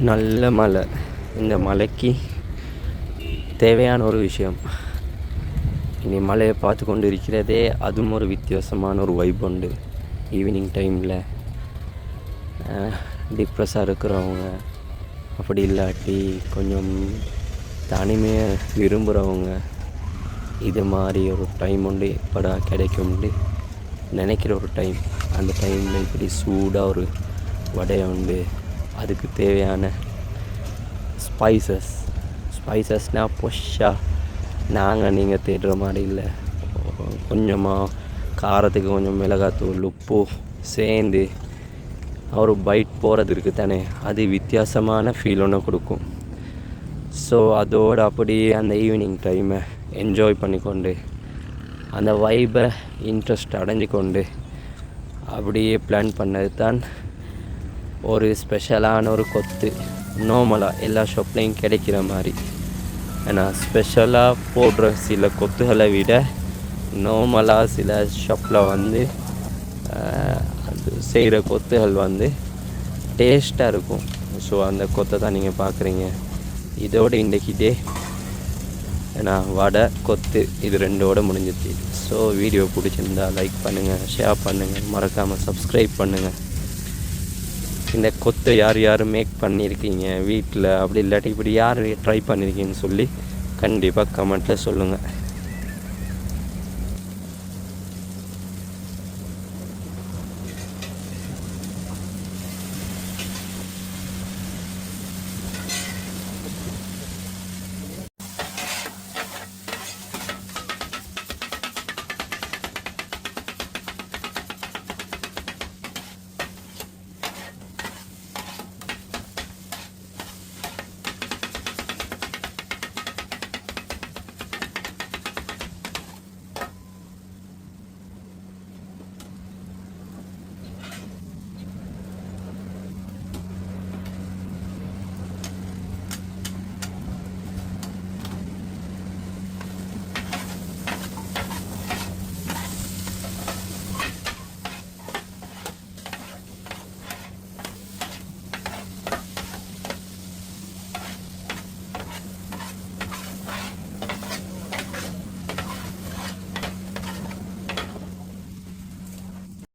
நல்ல மழை. இந்த மழைக்கு தேவையான ஒரு விஷயம். இனி மழையை பார்த்து கொண்டு இருக்கிறதே அதுவும் ஒரு வித்தியாசமான ஒரு வைப் உண்டு. ஈவினிங் டைமில் டிப்ரெஸ்ஸாக இருக்கிறவங்க, அப்படி இல்லாட்டி கொஞ்சம் தனிமையை விரும்புகிறவங்க, இது மாதிரி ஒரு டைம் உண்டு எப்படா கிடைக்கும்னு நினைக்கிற ஒரு டைம். அந்த டைமில் இப்படி சூடாக ஒரு வடையை உண்டு. அதுக்கு தேவையான ஸ்பைசஸ்னால் பொஷ்ஷாக நாங்கள் நீங்கள் தேடுற மாதிரி இல்லை. கொஞ்சமாக காரத்துக்கு கொஞ்சம் மிளகாத்தூள், உப்பு சேர்ந்து ஒரு பைட் போகிறது இருக்குது தானே, அது வித்தியாசமான ஃபீல் ஒன்று கொடுக்கும். ஸோ அதோடு அப்படியே அந்த ஈவினிங் டைமை என்ஜாய் பண்ணிக்கொண்டு அந்த வைபை இன்ட்ரெஸ்ட் அடைஞ்சு கொண்டு அப்படியே பிளான் பண்ணது தான் ஒரு ஸ்பெஷலான ஒரு கொத்து. நார்மலாக எல்லா ஷாப்லேயும் கிடைக்கிற மாதிரி. ஏன்னா ஸ்பெஷலாக போடுற சில கொத்துகளை விட நார்மலாக சில ஷாப்பில் அது செய்கிற கொத்துகள் டேஸ்ட்டாக இருக்கும். ஸோ அந்த கொத்தை தான் நீங்கள் பார்க்குறீங்க. இதோடு இன்றைக்கி டே ஏன்னா வடை கொத்து இது ரெண்டோடு முடிஞ்சிச்சு. ஸோ வீடியோ பிடிச்சிருந்தா லைக் பண்ணுங்கள், ஷேர் பண்ணுங்கள், மறக்காமல் சப்ஸ்கிரைப் பண்ணுங்கள். இந்த கொத்தை யார் மேக் பண்ணியிருக்கீங்க வீட்டில், அப்படி இல்லாட்டி இப்படி யார் ட்ரை பண்ணியிருக்கீங்கன்னு சொல்லி கண்டிப்பாக கமெண்ட்டில் சொல்லுங்கள்.